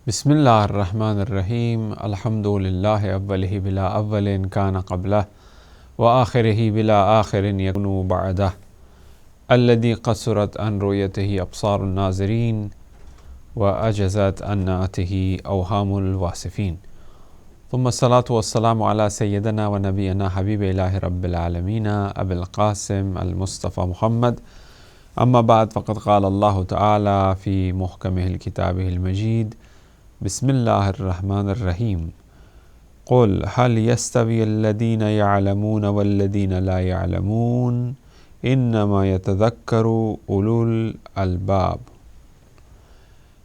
بسم الله الرحمن الرحيم الحمد لله أوله بلا أول كان قبله وآخره بلا آخر يكون بعده الذي قصرت عن رؤيته أبصار الناظرين وأجزت عن نعته أوهام الواصفين ثم الصلاة والسلام على سيدنا ونبينا حبيب الله رب العالمين أبي القاسم المصطفى محمد. أما بعد، فقد قال الله تعالى في محكمه الكتابه المجيد: بسم الله الرحمن الرحيم قل هل يستوي الذين يعلمون والذين لا يعلمون إنما يتذكر أولو الألباب.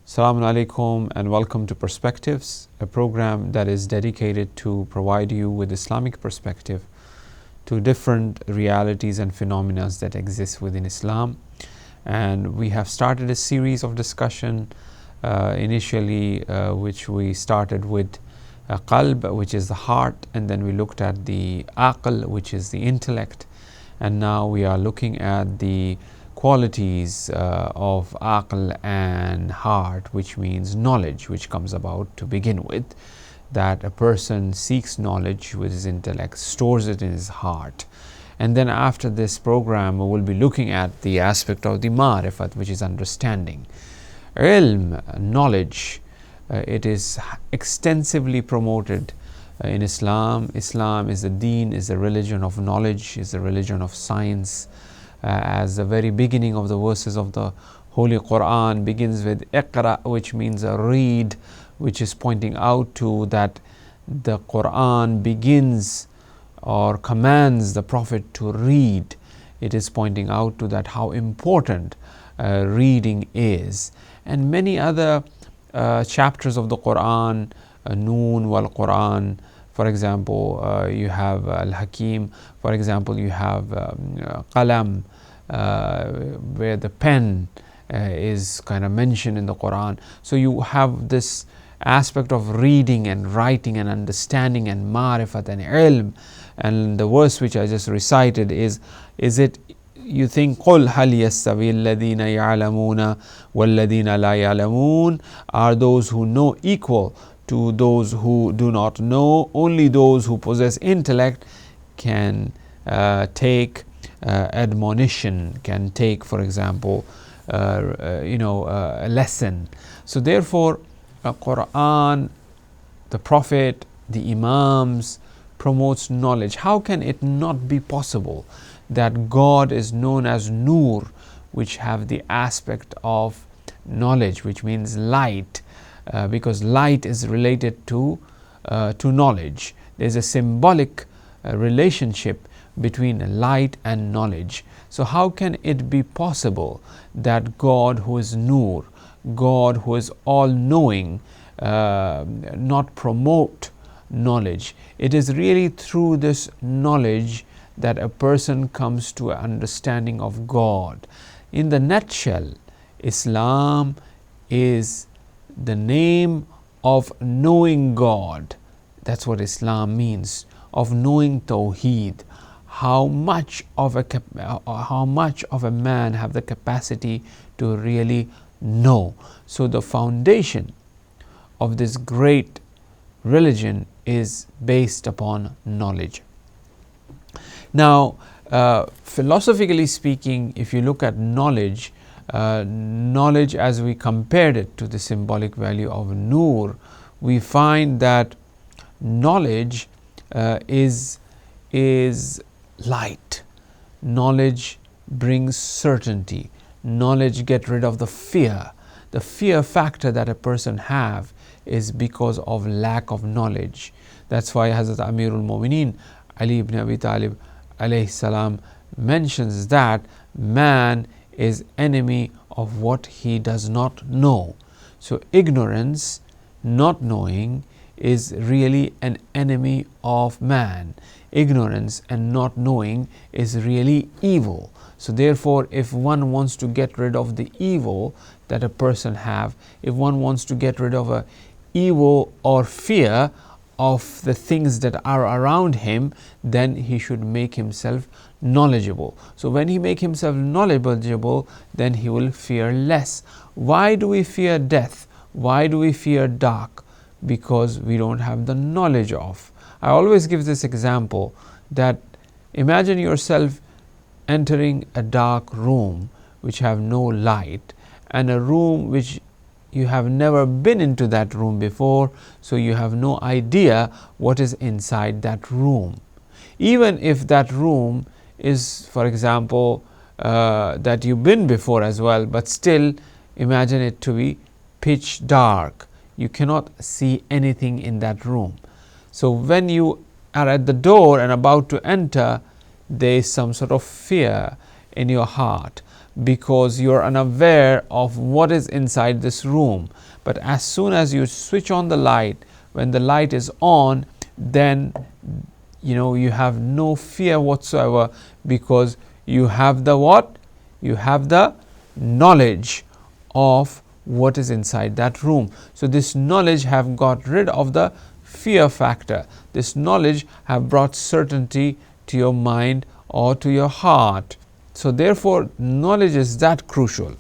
Assalamu alaikum and welcome to Perspectives, a program that is dedicated to provide you with Islamic perspective to different realities and phenomena that exist within Islam. And we have started a series of discussion initially, which we started with qalb, which is the heart, and then we looked at the aql, which is the intellect, and now we are looking at the qualities of aql and heart, which means knowledge, which comes about to begin with, that a person seeks knowledge with his intellect, stores it in his heart. And then after this program, we will be looking at the aspect of the ma'rifat, which is understanding. Ilm, knowledge, it is extensively promoted in Islam. Islam is the deen, is the religion of knowledge, is the religion of science. As the very beginning of the verses of the Holy Quran begins with Iqra, which means read, which is pointing out to that the Quran begins or commands the Prophet to read. It is pointing out to that how important reading is. And many other chapters of the Quran, Noon wal Quran, for example, you have Al-Hakim, for example, you have Qalam, where the pen is kind of mentioned in the Quran. So you have this aspect of reading and writing and understanding and ma'rifat and ilm. And the verse which I just recited is it, you think, قُلْ هَلْ يَسْتَوِي الَّذِينَ يَعْلَمُونَ وَالَّذِينَ لَا يَعْلَمُونَ, are those who know equal to those who do not know? Only those who possess intellect can take admonition, can take, for example, a lesson. So therefore, Quran, the Prophet, the Imams promotes knowledge. How can it not be possible that God is known as Nur, which have the aspect of knowledge, which means light, because light is related to knowledge. There's a symbolic relationship between light and knowledge. So how can it be possible that God, who is Nur, God who is all-knowing, not promote knowledge? It is really through this knowledge that a person comes to an understanding of God. In the nutshell, Islam is the name of knowing God. That's what Islam means, of knowing Tawheed. How much of a man have the capacity to really know? So the foundation of this great religion is based upon knowledge. Now, philosophically speaking, if you look at knowledge, knowledge as we compared it to the symbolic value of Nur, we find that knowledge is light. Knowledge brings certainty. Knowledge gets rid of the fear. The fear factor that a person have is because of lack of knowledge. That's why Hazrat Amirul Mu'mineen Ali ibn Abi Talib alayhi salam mentions that man is enemy of what he does not know. So ignorance, not knowing, is really an enemy of man. Ignorance and not knowing is really evil. So therefore, if one wants to get rid of the evil that a person have, if one wants to get rid of a evil or fear of the things that are around him, then he should make himself knowledgeable. So when he make himself knowledgeable, then he will fear less. Why do we fear death? Why do we fear dark? Because we don't have the knowledge of. I always give this example that imagine yourself entering a dark room which have no light, and a room which you have never been into that room before, so you have no idea what is inside that room. Even if that room is, for example, that you've been before as well, but still imagine it to be pitch dark. You cannot see anything in that room. So when you are at the door and about to enter, there is some sort of fear in your heart because you are unaware of what is inside this room. But as soon as you switch on the light, when the light is on, then you have no fear whatsoever, because you have the what? You have the knowledge of what is inside that room. So this knowledge have got rid of the fear factor. This knowledge have brought certainty to your mind or to your heart. So therefore knowledge is that crucial.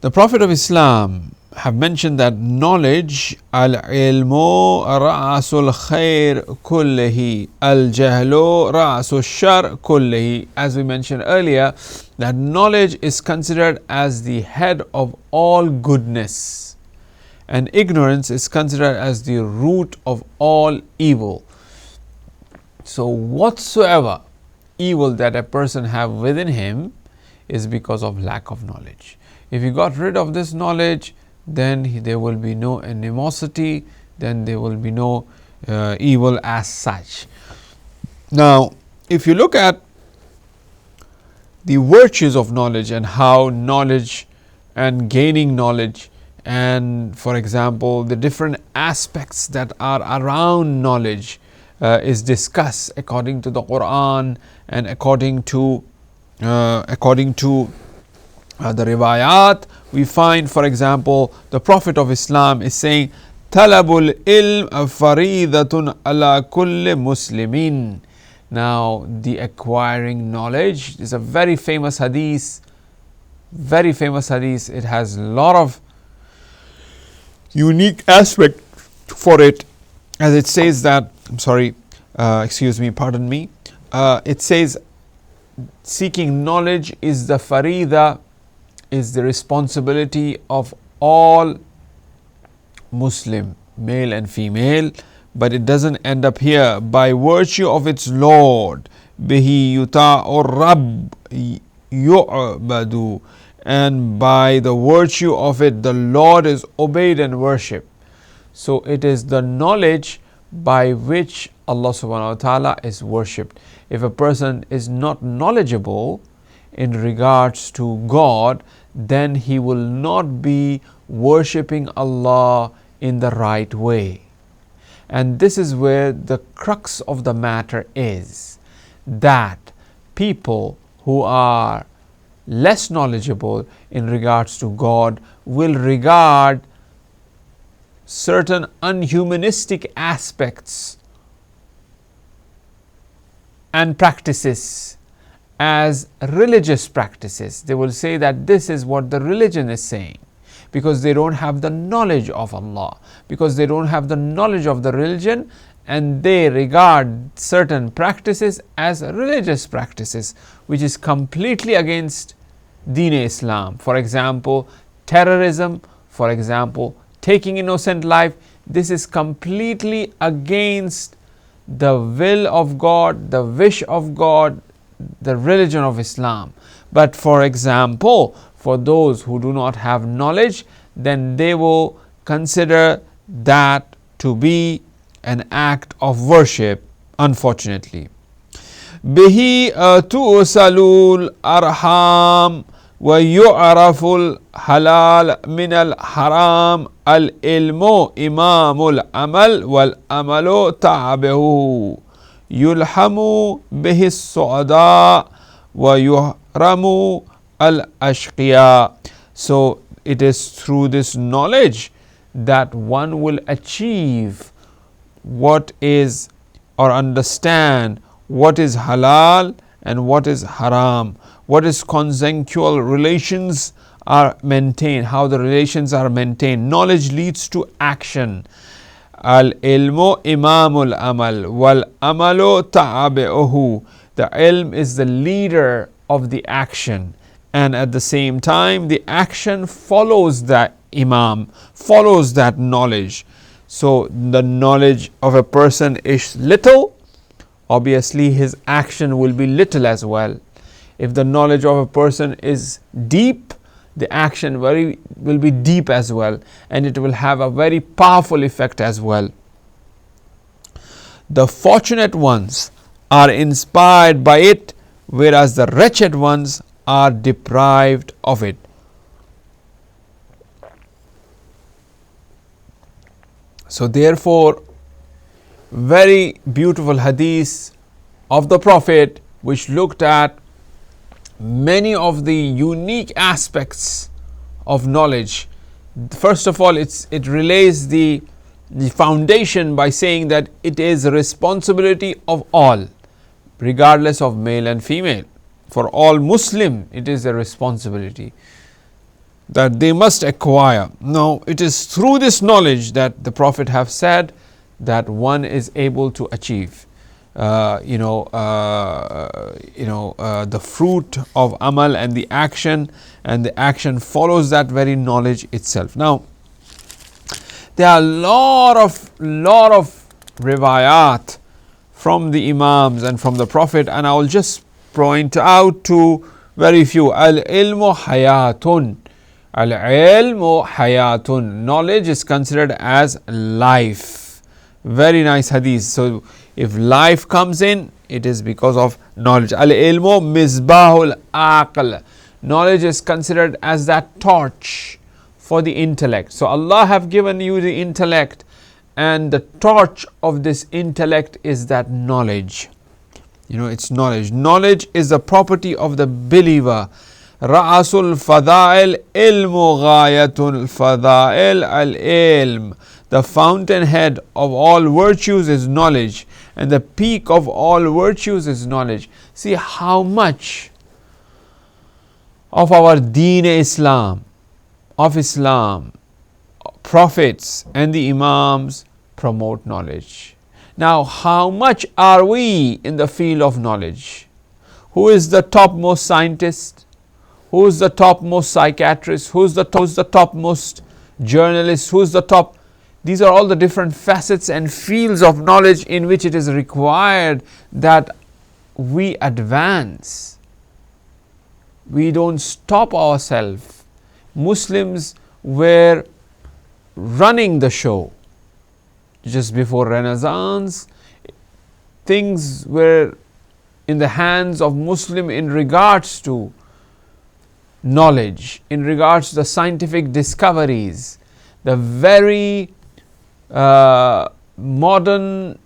The Prophet of Islam have mentioned that knowledge, al-ilmu ra'asul khair kullihi, al-jahlu ra'asul shar kullihi. As we mentioned earlier, that knowledge is considered as the head of all goodness, and ignorance is considered as the root of all evil. So whatsoever evil that a person have within him is because of lack of knowledge. If he got rid of this knowledge, then there will be no animosity, then there will be no evil as such. Now, if you look at the virtues of knowledge and how knowledge and gaining knowledge, and for example the different aspects that are around knowledge is discussed according to the Quran and according to the riwayat, we find, for example, the Prophet of Islam is saying, Talabul ilm faridatun ala kulli muslimin. Now, the acquiring knowledge is a very famous hadith. It has a lot of unique aspect for it, as it says that, pardon me, it says seeking knowledge is the farida, is the responsibility of all Muslim, male and female, but it doesn't end up here. By virtue of its Lord, bihi yuta'ur rabb yu'badu, and by the virtue of it the Lord is obeyed and worshipped. So it is the knowledge by which Allah subhanahu wa ta'ala is worshipped. If a person is not knowledgeable in regards to God, then he will not be worshipping Allah in the right way. And this is where the crux of the matter is, that people who are less knowledgeable in regards to God will regard certain unhumanistic aspects and practices as religious practices. They will say that this is what the religion is saying, because they don't have the knowledge of Allah, because they don't have the knowledge of the religion, and they regard certain practices as religious practices, which is completely against Deen Islam. For example, terrorism, for example, taking innocent life, this is completely against the will of God, the wish of God, the religion of Islam. But for example, for those who do not have knowledge, then they will consider that to be an act of worship, unfortunately. Bihi tu'salul arham wa yu'raful halal min al haram, al ilmu imamul amal wal amalu ta'abehu yulhamu bihi su'ada wa yuhramu al ashqiya. So it is through this knowledge that one will achieve what is, or understand what is halal and what is haram, what is consensual relations are maintained, how the relations are maintained. Knowledge leads to action. Al ilmu imamul amal wal amalu ta'abi'uhu. The ilm is the leader of the action, and at the same time the action follows that imam, follows that knowledge. So the knowledge of a person is little, obviously his action will be little as well. If the knowledge of a person is deep, the action will be deep as well, and it will have a very powerful effect as well. The fortunate ones are inspired by it, whereas the wretched ones are deprived of it. So therefore, very beautiful hadith of the Prophet which looked at many of the unique aspects of knowledge. First of all, it relays the foundation by saying that it is a responsibility of all, regardless of male and female. For all Muslim, it is a responsibility that they must acquire. Now, it is through this knowledge that the Prophet have said that one is able to achieve the fruit of amal and the action follows that very knowledge itself. Now, there are a lot of riwayat from the Imams and from the Prophet, and I will just point out to very few. Al ilmu hayatun. Al ilmu hayatun. Knowledge is considered as life. Very nice hadith. So if life comes in, it is because of knowledge. Al ilmu misbahul aql. Knowledge is considered as that torch for the intellect. So Allah have given you the intellect, and the torch of this intellect is that knowledge. It's knowledge. Knowledge is the property of the believer. Ra'asul fadail ilmu ghayatul fadail al ilm. The fountainhead of all virtues is knowledge, and the peak of all virtues is knowledge. See how much of our deen Islam, prophets and the Imams promote knowledge. Now, how much are we in the field of knowledge? Who is the topmost scientist? Who is the topmost psychiatrist? Who is the topmost journalist? Who is the top? These are all the different facets and fields of knowledge in which it is required that we advance. We don't stop ourselves. Muslims were running the show. Just before Renaissance, things were in the hands of Muslim in regards to knowledge, in regards to the scientific discoveries, the very modern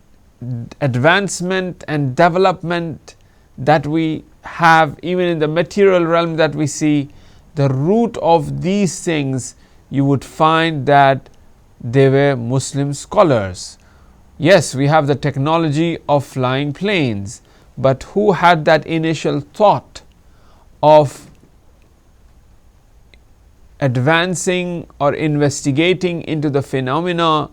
advancement and development that we have, even in the material realm that we see. The root of these things, you would find that they were Muslim scholars. Yes, we have the technology of flying planes, but who had that initial thought of advancing or investigating into the phenomena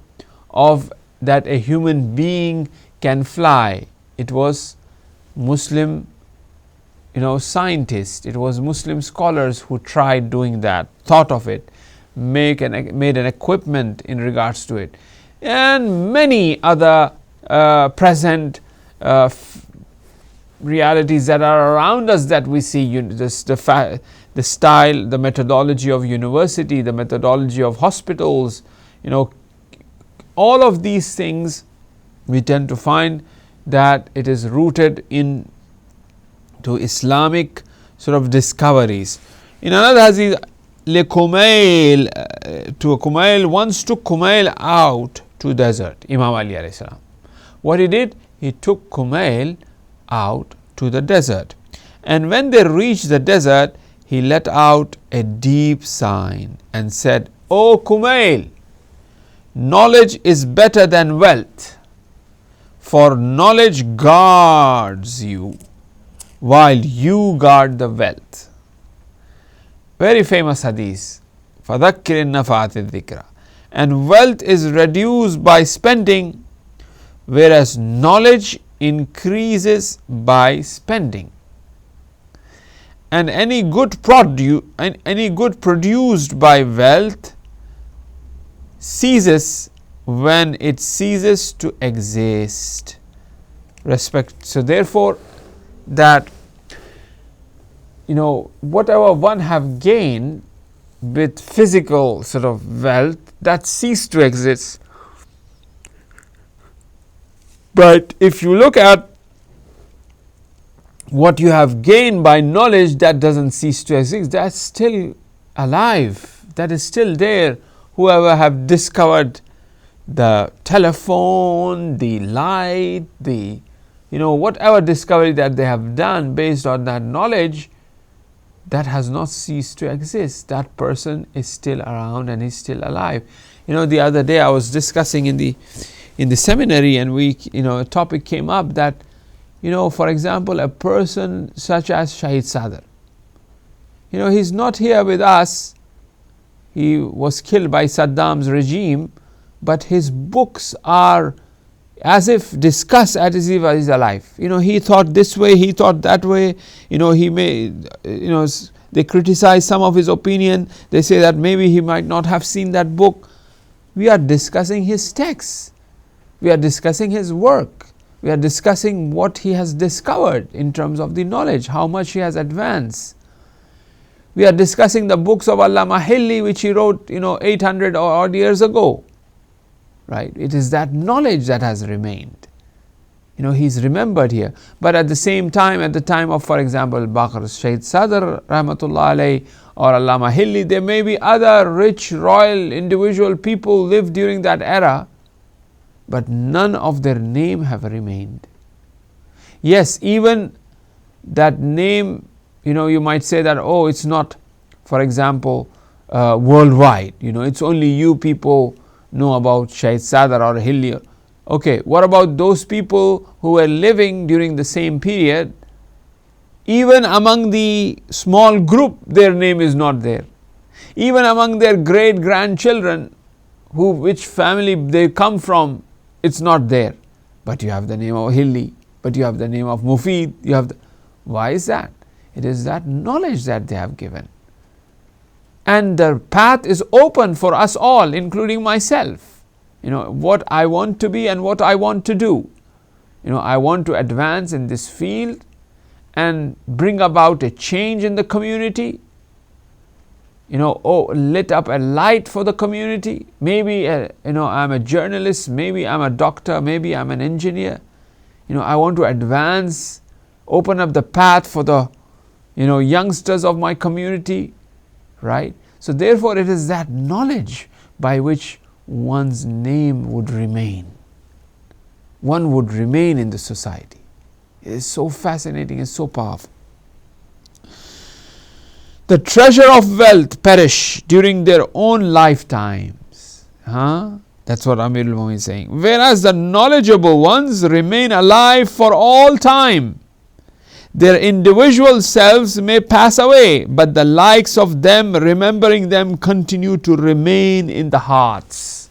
of that a human being can fly? It was Muslim scientists, it was Muslim scholars who tried doing that, thought of it, made an equipment in regards to it, and many other present realities that are around us that we see. The style, the methodology of university, the methodology of hospitals, all of these things we tend to find that it is rooted in to Islamic sort of discoveries. In another hadith, Kumail once took Kumail out to desert. Imam Ali alayhi salam. What he did? He took Kumail out to the desert, and when they reached the desert, he let out a deep sigh and said, "O Kumail, knowledge is better than wealth, for knowledge guards you, while you guard the wealth. Very famous hadith. فَذَكِّرِ النَّفَعَةِ الذِّكْرَ. And wealth is reduced by spending, whereas knowledge increases by spending. And any good produced by wealth ceases when it ceases to exist. So therefore, that whatever one have gained with physical sort of wealth, that cease to exist. But if you look at what you have gained by knowledge, that doesn't cease to exist. That's still alive. That is still there. Whoever have discovered the telephone, the light, whatever discovery that they have done based on that knowledge, that has not ceased to exist. That person is still around and is still alive. The other day I was discussing in the seminary, and a topic came up that, for example, a person such as Shahid Sadr, he's not here with us. He was killed by Saddam's regime, but his books are as if discussed as if he is alive. He thought this way, he thought that way. He may, they criticize some of his opinion. They say that maybe he might not have seen that book. We are discussing his texts. We are discussing his work. We are discussing what he has discovered in terms of the knowledge, how much he has advanced. We are discussing the books of Allama Hilli, which he wrote, 800 odd years ago. Right? It is that knowledge that has remained. He's remembered here. But at the same time, at the time of, for example, Baqir Shahid Sadr, Rahmatullah alayhi, or Allama Hilli, there may be other rich, royal, individual people lived during that era, but none of their name have remained. Yes, even that name, you might say that, oh, it's not, for example, worldwide. It's only you people know about Shahid Sadr or Hilli. Okay, what about those people who were living during the same period? Even among the small group, their name is not there. Even among their great grandchildren, which family they come from, it's not there. But you have the name of Hilli, but you have the name of Mufid. Why is that? It is that knowledge that they have given. And the path is open for us all, including myself. What I want to be and what I want to do. I want to advance in this field and bring about a change in the community. Lit up a light for the community. Maybe, I'm a journalist, maybe I'm a doctor, maybe I'm an engineer. I want to advance, open up the path for the, youngsters of my community. Right? So therefore it is that knowledge by which one's name would remain. One would remain in the society. It is so fascinating, it's so powerful. The treasure of wealth perish during their own lifetimes. That's what Amirul Mu'minin is saying. Whereas the knowledgeable ones remain alive for all time. Their individual selves may pass away, but the likes of them, remembering them, continue to remain in the hearts.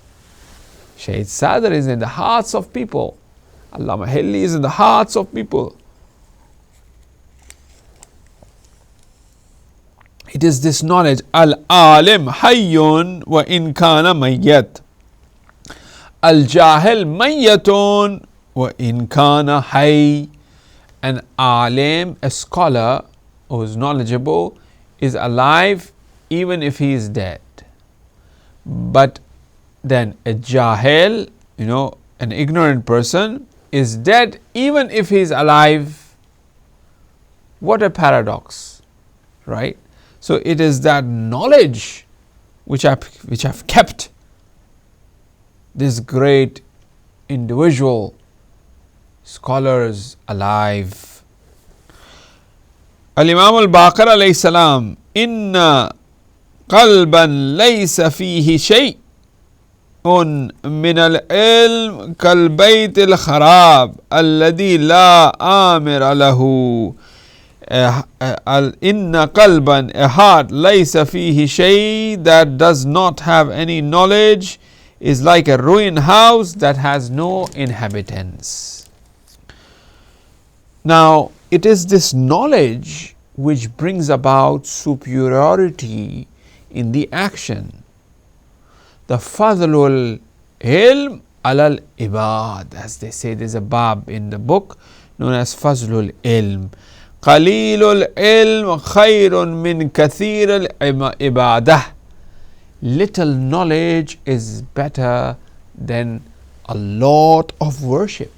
Shahid Sadr is in the hearts of people. Allama Hilli is in the hearts of people. It is this knowledge. Al-alim hayyun wa in kana mayyat. Al-jahil mayyatun wa in kana hayy. An alim, a scholar who is knowledgeable, is alive even if he is dead. But then a jahil, an ignorant person, is dead even if he is alive. What a paradox, right? So it is that knowledge which have kept this great individual scholars alive. Al-Imam al-Baqir alayhi salam, inna qalban laysa fihi shay'un min al-ilm kal bayt al-kharab alladhi la amira lahu inna qalban, a heart, laysa fihi shay, that does not have any knowledge, is like a ruined house that has no inhabitants. Now, it is this knowledge which brings about superiority in the action. The fadlul ilm alal ibad, as they say, there is a bab in the book known as fazlul ilm. Qalilul ilm khayrun min kathir al ibadah. Little knowledge is better than a lot of worship.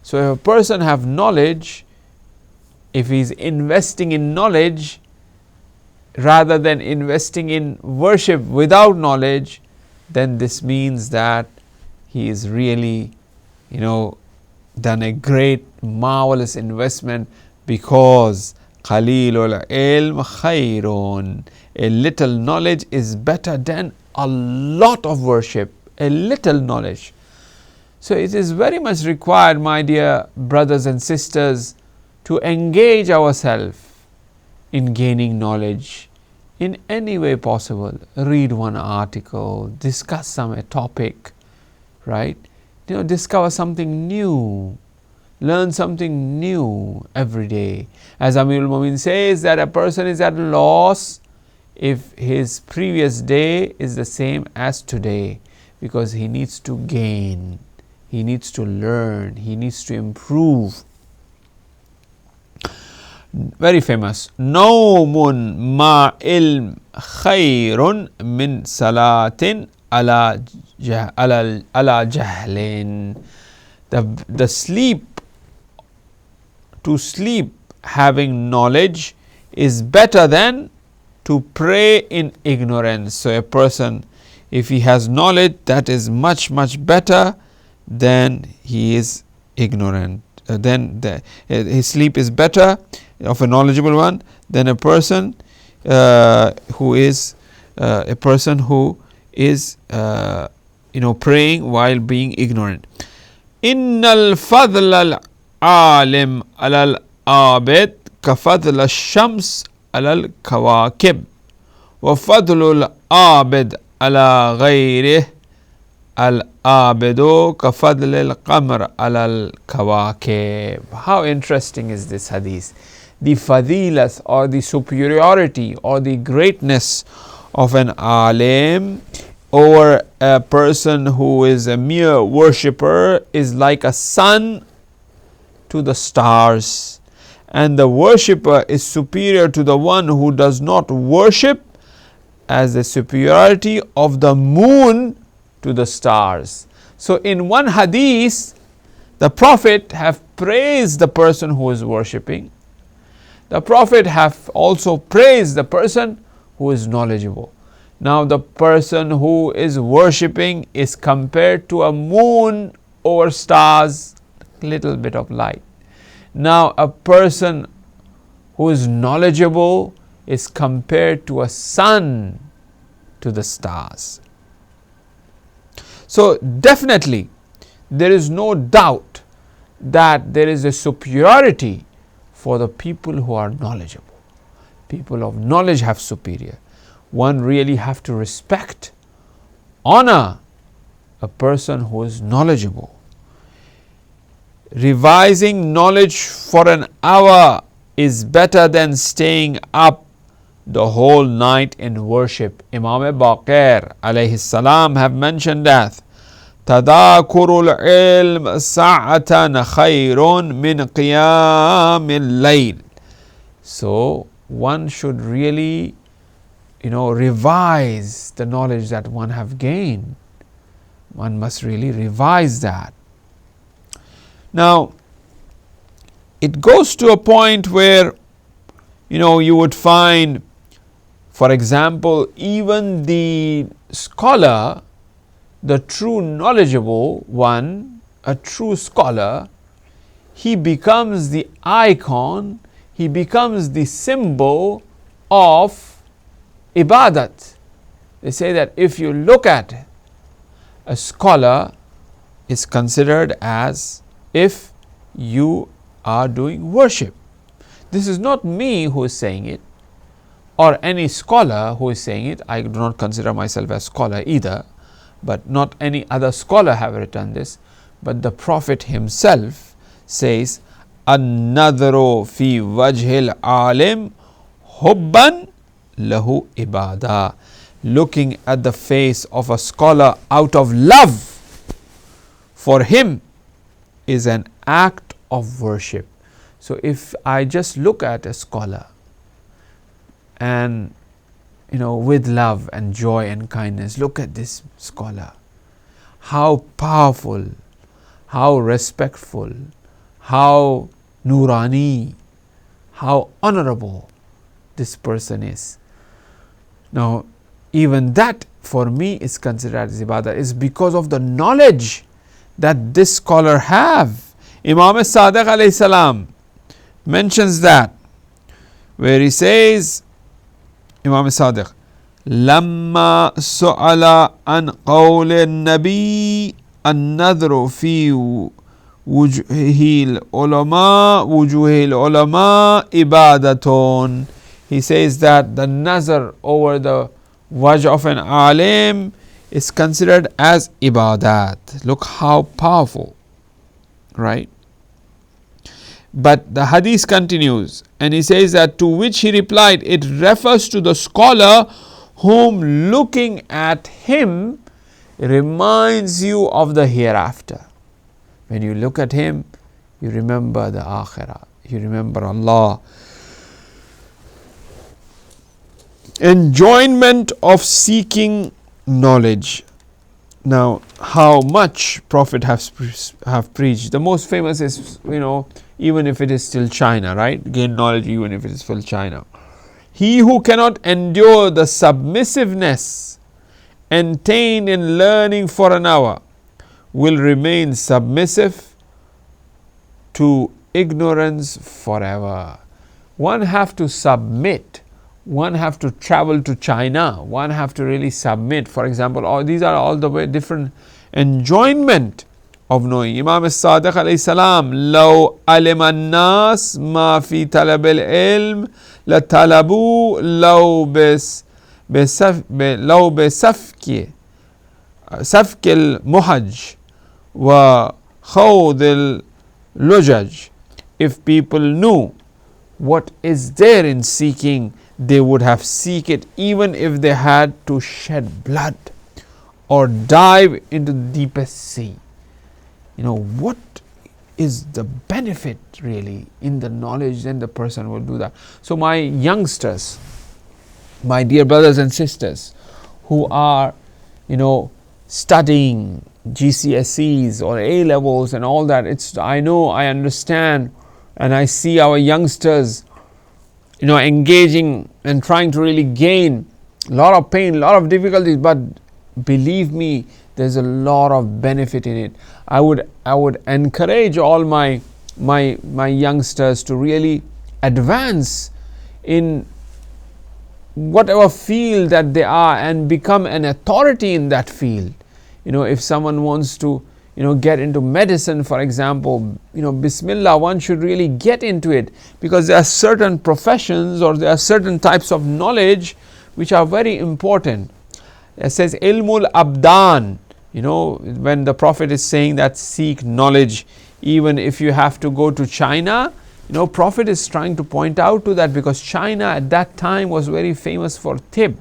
So if a person have knowledge, if he is investing in knowledge rather than investing in worship without knowledge, then this means that he is really, done a great, marvelous investment, because qalilul ilm khayrun, a little knowledge is better than a lot of worship. A little knowledge. So it is very much required, my dear brothers and sisters, to engage ourselves in gaining knowledge in any way possible. Read one article, discuss some topic, right? Discover something new, learn something new every day. As Amirul Mu'minin says, that a person is at a loss if his previous day is the same as today, because he needs to gain, he needs to learn, he needs to improve. Very famous. Nawmun ma ilm khayrun min salatin ala jahlin. The sleep, to sleep having knowledge, is better than to pray in ignorance. So a person, if he has knowledge, that is much better than he is ignorant. Then his sleep is better of a knowledgeable one than a person who is praying while being ignorant. Innal fadl al alim al abid ka fadl al shams al kawakib wa fadl al abid ala ghayrih al abidu ka fadl al qamar al kawakib. How interesting is this hadith? The fadilas, or the superiority or the greatness of an alim over a person who is a mere worshipper is like a sun to the stars, and the worshipper is superior to the one who does not worship as the superiority of the moon to the stars. So in one hadith, the Prophet have praised the person who is worshipping. The Prophet have also praised the person who is knowledgeable. Now the person who is worshipping is compared to a moon over stars, little bit of light. Now a person who is knowledgeable is compared to a sun to the stars. So definitely there is no doubt that there is a superiority for the people who are knowledgeable. People of knowledge have superior. One really have to respect, honor a person who is knowledgeable. Revising knowledge for an hour is better than staying up the whole night in worship. Imam Baqir alayhi salam have mentioned that Tadakurul ilm sa'atan khayrun min qiyamil layl. So one should really revise the knowledge that one have gained. One must really revise that. Now it goes to a point where you would find, for example, even the scholar, the true knowledgeable one, a true scholar, he becomes the icon, he becomes the symbol of ibadat. They say that if you look at a scholar, is considered as if you are doing worship. This is not me who is saying it, or any scholar who is saying it. I do not consider myself a scholar either, but not any other scholar have written this, but the Prophet himself says, "An-nadharu fi wajhil alim hubban lahu ibadah." Looking at the face of a scholar out of love for him is an act of worship. So if I just look at a scholar and with love and joy and kindness, look at this scholar, how powerful, how respectful, how nurani, how honorable this person is. Now even that for me is considered as ibadah, is because of the knowledge that this scholar have. Imam Sadiq alayhi salam mentions that, where he says, Imam Sadiq, "Lamma su'ala an qawl an-nabi an-nadhru fi wujuhil ulama ibadatun." He says that the nazar over the wajh of an alim is considered as ibadat. Look how powerful, right? But the hadith continues, and he says that, to which he replied, it refers to the scholar whom looking at him reminds you of the hereafter. When you look at him, you remember the akhirah, you remember Allah. Enjoyment of seeking knowledge. Now, how much Prophet have preached. The most famous is, even if it is still China, right? Gain knowledge even if it is still China. He who cannot endure the submissiveness attained in learning for an hour will remain submissive to ignorance forever. One have to submit. One have to travel to China. One have to really submit. For example, these are all the way different enjoyment of knowing. Imam Sadiq alayhi salam, "Law alima an-nas ma fi talab al-ilm la talabu law safki al-muhaj wa khawd al-lujaj." If people knew what is there in seeking, they would have seek it, even if they had to shed blood or dive into the deepest sea. What is the benefit really in the knowledge, then the person will do that. So my youngsters, my dear brothers and sisters who are studying GCSEs or A levels and all that, I know, I understand, and I see our youngsters engaging and trying to really gain a lot of pain, a lot of difficulties, but believe me, there's a lot of benefit in it. I would encourage all my youngsters to really advance in whatever field that they are and become an authority in that field. If someone wants to get into medicine, for example, bismillah, one should really get into it, because there are certain professions or there are certain types of knowledge which are very important. It says ilmul abdan, when the Prophet is saying that seek knowledge, even if you have to go to China, Prophet is trying to point out to that, because China at that time was very famous for tib.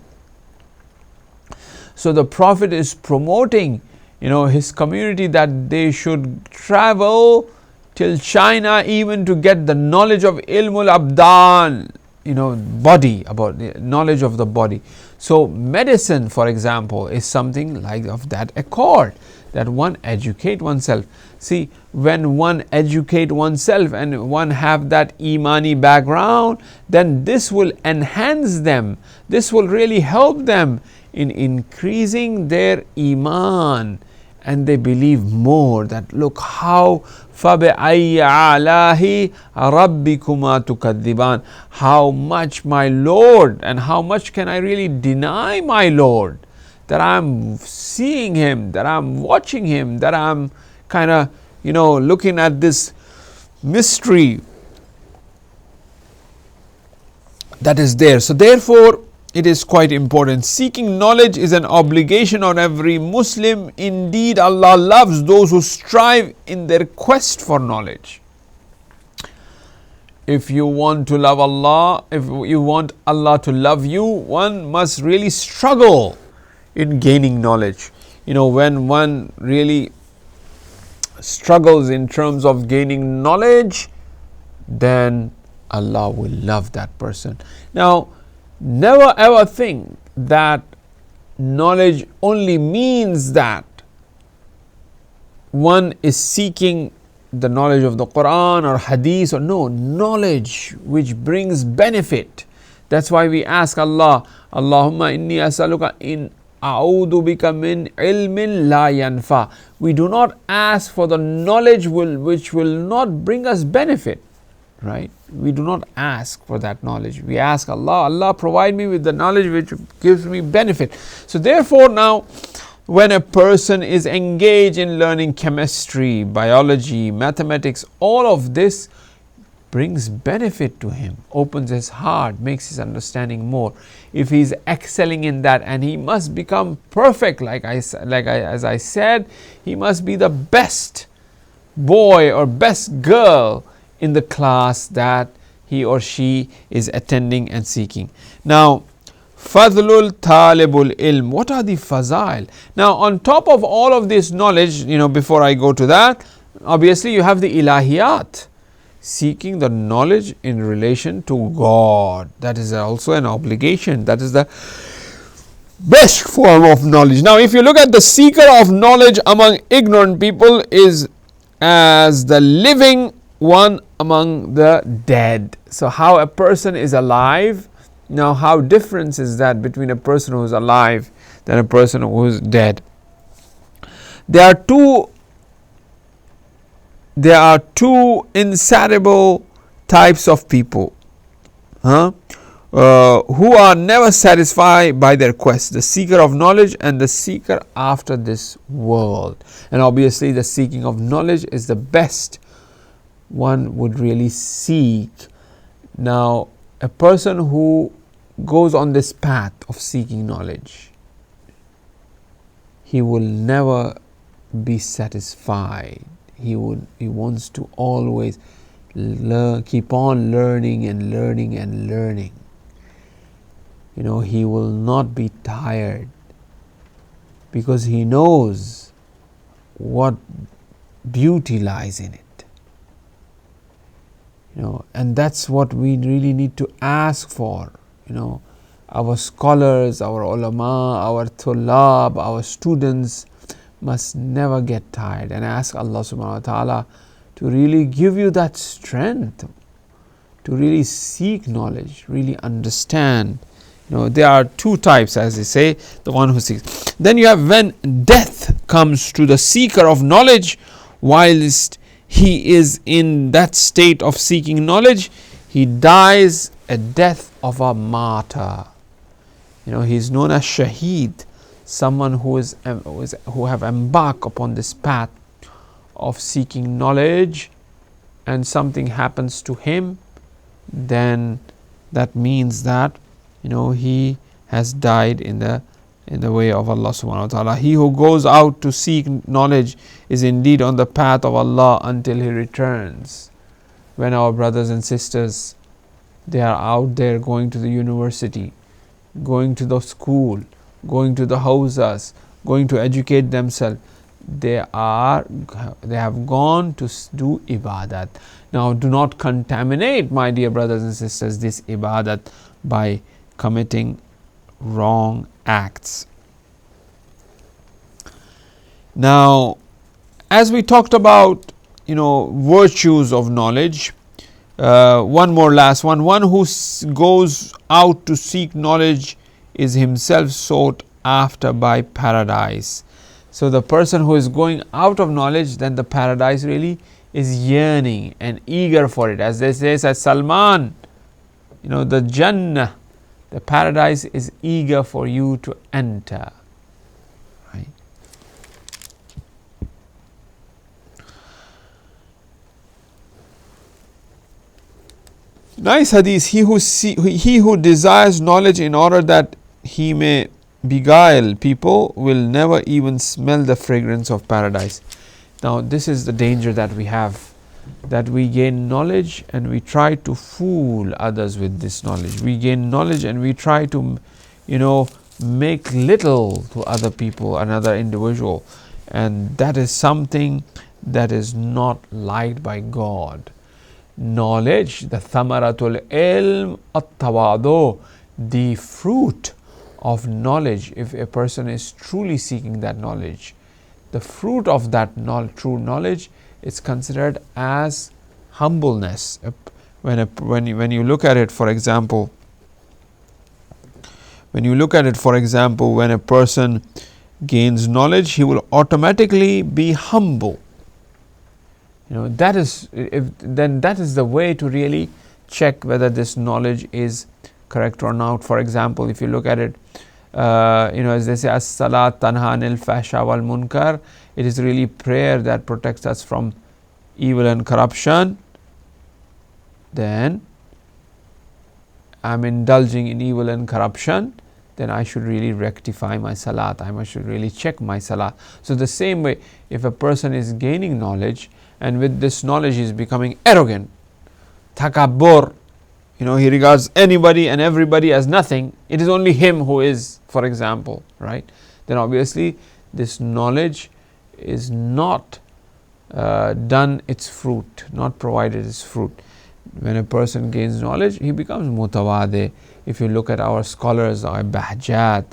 So the Prophet is promoting his community that they should travel till China even to get the knowledge of ilmul abdan, body, about the knowledge of the body. So medicine, for example, is something like of that accord, that one educate oneself. See, when one educate oneself and one have that imani background, then this will enhance them. This will really help them in increasing their iman, and they believe more that, look how فَبِأَيِّ عَلَاهِ رَبِّكُمَا تُكَذِّبَانِ, how much my Lord, and how much can I really deny my Lord, that I'm seeing him, that I'm watching him, that I'm kind of looking at this mystery that is there. So therefore it is quite important. Seeking knowledge is an obligation on every Muslim. Indeed, Allah loves those who strive in their quest for knowledge. If you want to love Allah, if you want Allah to love you, one must really struggle in gaining knowledge. When one really struggles in terms of gaining knowledge, then Allah will love that person. Now, never ever think that knowledge only means that one is seeking the knowledge of the Quran or Hadith, or no, knowledge which brings benefit. That's why we ask Allah, Allahumma inni as'aluka in a'udhu bika min ilmin la yanfa. We do not ask for the knowledge which will not bring us benefit, right? We do not ask for that knowledge. We ask Allah, provide me with the knowledge which gives me benefit. So therefore now, when a person is engaged in learning chemistry, biology, mathematics, all of this brings benefit to him, opens his heart, makes his understanding more. If he is excelling in that, and he must become perfect, as I said, he must be the best boy or best girl in the class that he or she is attending and seeking. Now, Fadlul Talibul Ilm. What are the fazail? Now, on top of all of this knowledge, before I go to that, obviously you have the ilahiyat, seeking the knowledge in relation to God. That is also an obligation. That is the best form of knowledge. Now, if you look at the seeker of knowledge among ignorant people is as the living one among the dead. So, how a person is alive. Now, how difference is that between a person who is alive than a person who is dead? There are two insatiable types of people who are never satisfied by their quest: the seeker of knowledge and the seeker after this world. And obviously the seeking of knowledge is the best one would really seek. Now, a person who goes on this path of seeking knowledge, he will never be satisfied. He wants to always learn, keep on learning and learning and learning. He will not be tired because he knows what beauty lies in it. And that's what we really need to ask for. Our scholars, our ulama, our tulab, our students must never get tired, and ask Allah subhanahu wa ta'ala to really give you that strength to really seek knowledge, really understand. There are two types, as they say, the one who seeks. Then you have when death comes to the seeker of knowledge, whilst he is in that state of seeking knowledge, he dies a death of a martyr. He is known as Shaheed, someone who have embarked upon this path of seeking knowledge, and something happens to him, then that means that he has died in the way of Allah subhanahu wa ta'ala. He who goes out to seek knowledge is indeed on the path of Allah until he returns. When our brothers and sisters, they are out there going to the university, going to the school, going to the houses, going to educate themselves, they have gone to do ibadat. Now, do not contaminate, my dear brothers and sisters, this ibadat by committing wrong acts. Now, as we talked about virtues of knowledge, one more last one who goes out to seek knowledge is himself sought after by paradise. So the person who is going out of knowledge, then the paradise really is yearning and eager for it. As they say, as Salman, the Jannah, the paradise is eager for you to enter. Right? Nice hadith. He who desires knowledge in order that he may beguile people will never even smell the fragrance of paradise. Now this is the danger that we have, that we gain knowledge and we try to fool others with this knowledge. We gain knowledge and we try to, make little to other people, another individual, and that is something that is not liked by God. Knowledge, the thamaratul ilm at-tawadu, the fruit of knowledge, if a person is truly seeking that knowledge, the fruit of that true knowledge is considered as humbleness. When you look at it, for example, when a person gains knowledge, he will automatically be humble. That is the way to really check whether this knowledge is correct or not. For example, if you look at it, as they say, as-salat tanha anil fahsha wal munkar, it is really prayer that protects us from evil and corruption. Then I'm indulging in evil and corruption, then I should really rectify my salat. I should really check my salat. So the same way, if a person is gaining knowledge and with this knowledge he is becoming arrogant, takabbur, he regards anybody and everybody as nothing, it is only him who is, for example, right? Then obviously this knowledge is not done its fruit, not provided its fruit. When a person gains knowledge, he becomes mutawade. If you look at our scholars, our bahjat,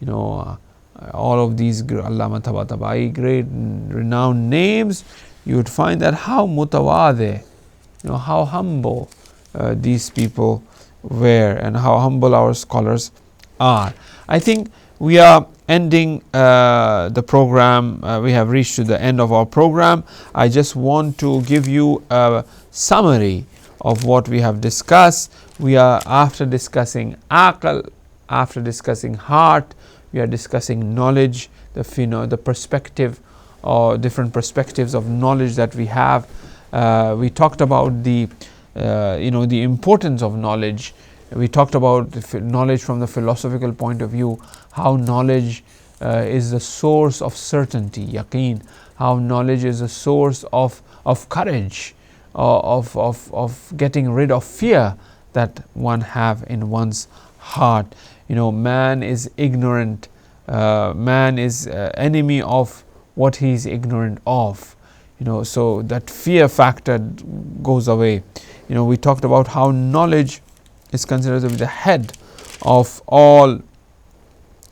all of these Allama Tabatabai, great renowned names, you would find that how mutawade, how humble these people were and how humble our scholars are. I think we are ending the program. We have reached to the end of our program. I just want to give you a summary of what we have discussed. We are, after discussing aql, after discussing heart, we are discussing knowledge, the perspective or different perspectives of knowledge that we have. We talked about the importance of knowledge. We talked about knowledge from the philosophical point of view, how knowledge is the source of certainty, yaqeen, how knowledge is a source of courage, of getting rid of fear that one have in one's heart. Man is ignorant, man is enemy of what he is ignorant of, so that fear factor goes away. We talked about how knowledge is considered to be the head of all.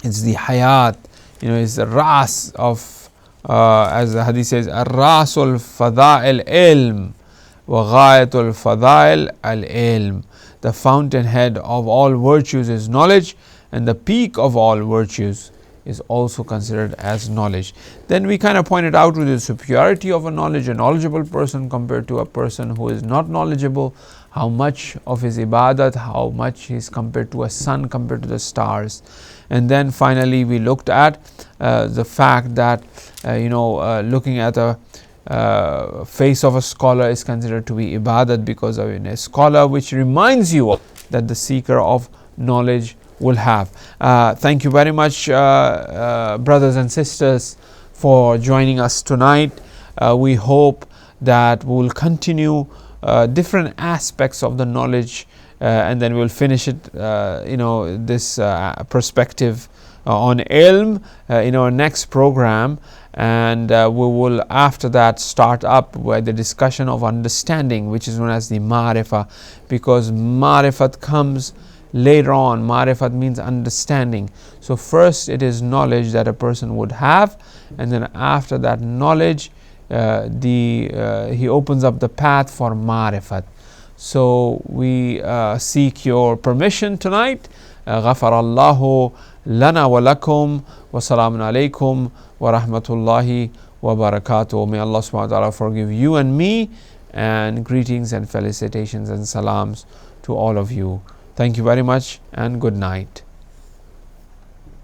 It's the hayat, it's the ras of, as the hadith says, ar-rasul fada'il ilm wa ghayatul fada'il al-ilm. The fountainhead of all virtues is knowledge, and the peak of all virtues is also considered as knowledge. Then we kind of pointed out to the superiority of a knowledgeable person compared to a person who is not knowledgeable, how much of his ibadat, how much he is compared to a sun, compared to the stars. And then finally we looked at the fact that looking at a face of a scholar is considered to be ibadat because of a scholar, which reminds you that the seeker of knowledge will have. Thank you very much, brothers and sisters, for joining us tonight. We hope that we will continue different aspects of the knowledge, and then we'll finish it, this perspective on ilm in our next program, and we will after that start up with the discussion of understanding, which is known as the ma'rifah, because ma'rifat comes later on. Ma'rifat means understanding. So first it is knowledge that a person would have, and then after that knowledge he opens up the path for ma'rifat. So we seek your permission tonight. Ghafarallahu lana wa lakum wa salamun alaykum wa rahmatullahi wa barakatuh. May Allah subhanahu wa ta'ala forgive you and me, and greetings and felicitations and salams to all of you. Thank you very much and good night.